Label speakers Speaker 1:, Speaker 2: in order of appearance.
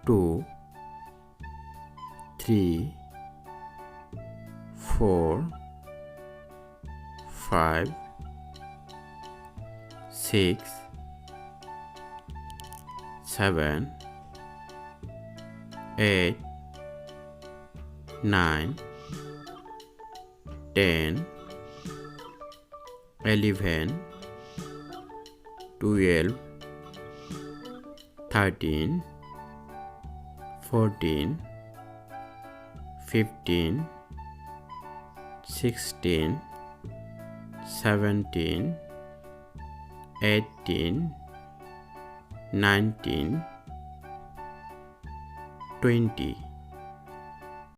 Speaker 1: 2 3 4 5 6 7 8 9 10 11 12 13 14 15 16 17 18 19 20